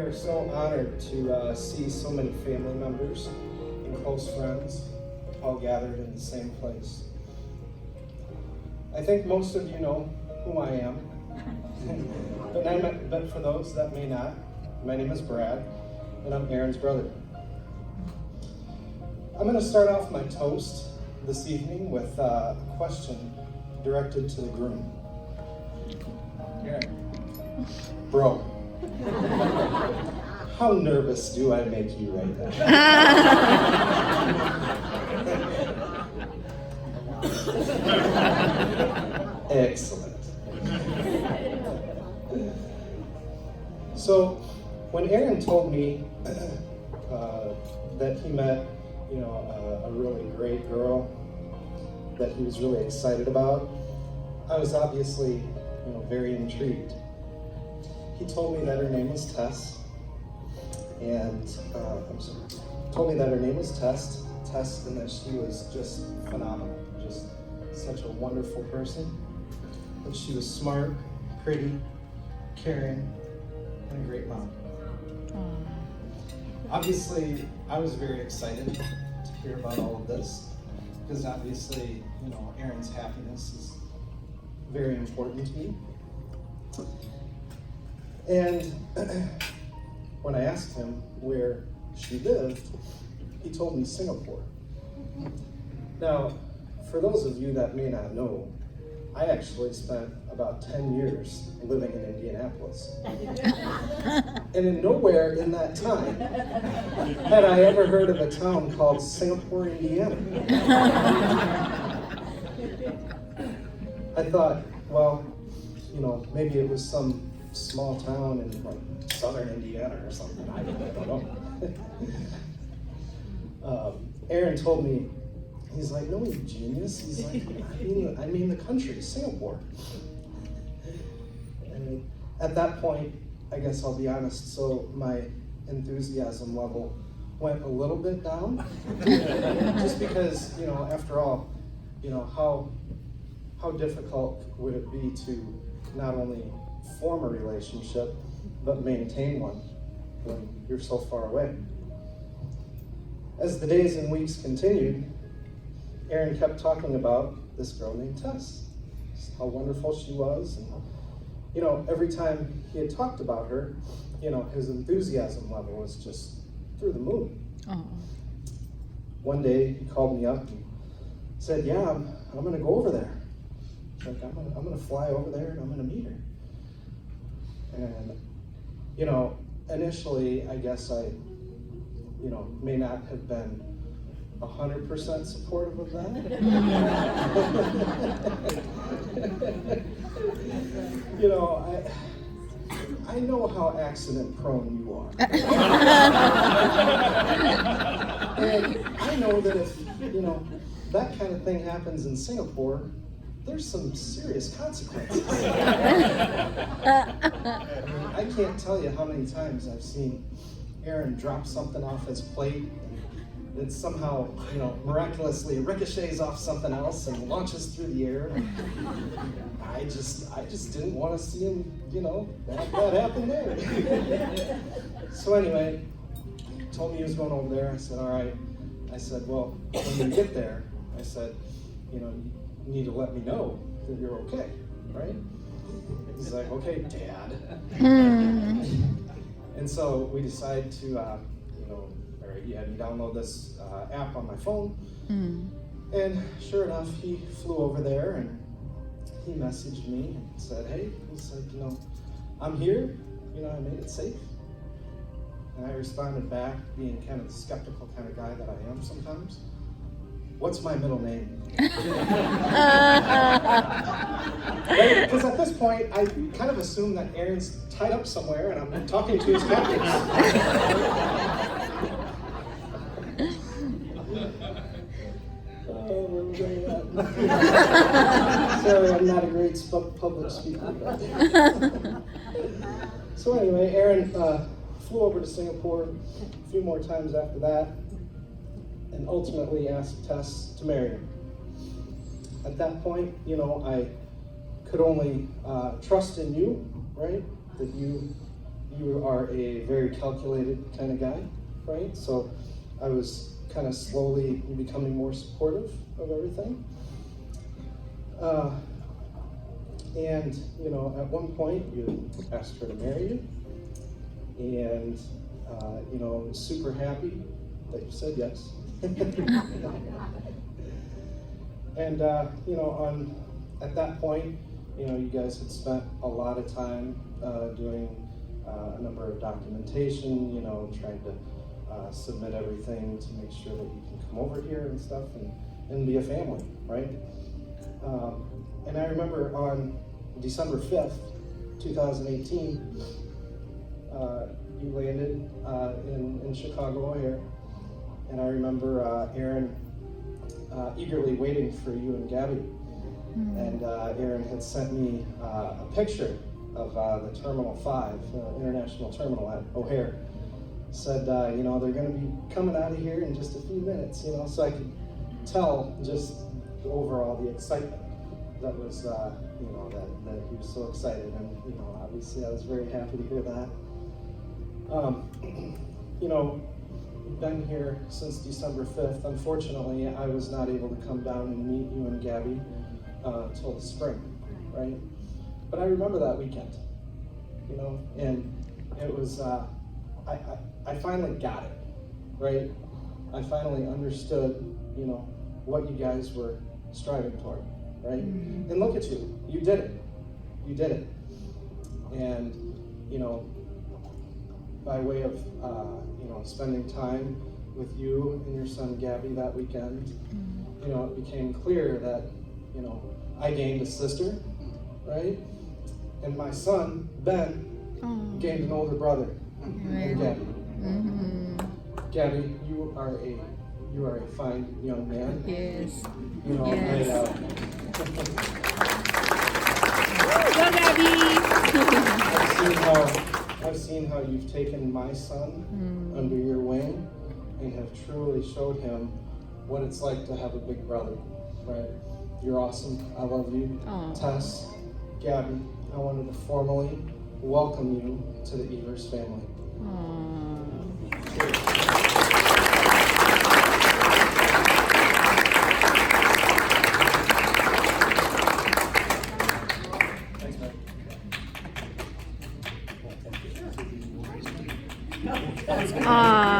We are so honored to see so many family members and close friends all gathered in the same place. I think most of you know who I am, but for those that may not, my name is Brad, and I'm Aaron's brother. I'm going to start off my toast this evening with a question directed to the groom. Aaron, bro, how nervous do I make you right now? Excellent. So, when Aaron told me that he met, a really great girl that he was really excited about, I was obviously, very intrigued. He told me that her name was Tess, and told me that her name was Tess, and that she was just phenomenal, just such a wonderful person. That she was smart, pretty, caring, and a great mom. Obviously, I was very excited to hear about all of this, because obviously, Aaron's happiness is very important to me. And when I asked him where she lived, he told me Singapore. Now, for those of you that may not know, I actually spent about 10 years living in Indianapolis. And in nowhere in that time had I ever heard of a town called Singapore, Indiana. I thought, well, maybe it was some small town in like southern Indiana or something. I don't know. Aaron told me, he's like, no, you genius. He's like, I mean the country, Singapore. And at that point, I guess I'll be honest, so my enthusiasm level went a little bit down. Just because, after all, how difficult would it be to not only form a relationship, but maintain one when you're so far away? As the days and weeks continued, Aaron kept talking about this girl named Tess, how wonderful she was. And, every time he had talked about her, his enthusiasm level was just through the moon. Oh. One day he called me up and said, yeah, I'm going to go over there. Like, I'm going to fly over there and I'm going to meet her. And, initially, I guess I, may not have been 100% supportive of that. I know how accident prone you are. And I know that if, that kind of thing happens in Singapore, there's some serious consequences. I can't tell you how many times I've seen Aaron drop something off his plate and it somehow, miraculously ricochets off something else and launches through the air. I just didn't want to see him, that happen there. So anyway, he told me he was going over there. I said, all right. I said, well, when you get there, I said, you need to let me know that you're okay, right? He's like, okay, Dad. And so we decided to, he had me download this app on my phone. And sure enough, he flew over there and he messaged me and said, hey, he said, I'm here, I made it safe. And I responded back, being kind of the skeptical kind of guy that I am sometimes. What's my middle name? Because at this point, I kind of assume that Aaron's tied up somewhere and I'm talking to his captors. Where was I at? Sorry, I'm not a great public speaker. So anyway, Aaron flew over to Singapore a few more times after that, and ultimately asked Tess to marry him. At that point, I could only trust in you, right? That you you are a very calculated kind of guy, right? So I was kind of slowly becoming more supportive of everything. And you know, at one point you asked her to marry you, and you know, I'm super happy that you said yes. And you know, at that point, you know, you guys had spent a lot of time doing a number of documentation, you know, trying to submit everything to make sure that you can come over here and stuff and be a family, right? And I remember on December 5th, 2018, you landed in Chicago O'Hare, and I remember Aaron eagerly waiting for you and Gabby. And Aaron had sent me a picture of the Terminal 5, International Terminal at O'Hare. Said, you know, they're going to be coming out of here in just a few minutes, you know, so I could tell just overall the excitement that was, you know, that he was so excited. And, you know, obviously I was very happy to hear that. You know, we've been here since December 5th. Unfortunately, I was not able to come down and meet you and Gabby till the spring, right? But I remember that weekend, you know, and it was, I finally got it, right? I finally understood, you know, what you guys were striving toward, right? And look at you, you did it. You did it. And, you know, by way of, you know, spending time with you and your son Gabby that weekend, you know, it became clear that, you know, I gained a sister, right? And my son, Ben, gained an older brother, and Gabby. Gabby, you are a fine young man. Yes. You know, Yes. Go, Gabby! I've seen how you've taken my son under your wing and have truly showed him what it's like to have a big brother, right? You're awesome. I love you. Aww. Tess, Gabby, I wanted to formally welcome you to the Evers family. Thanks, man. Aww.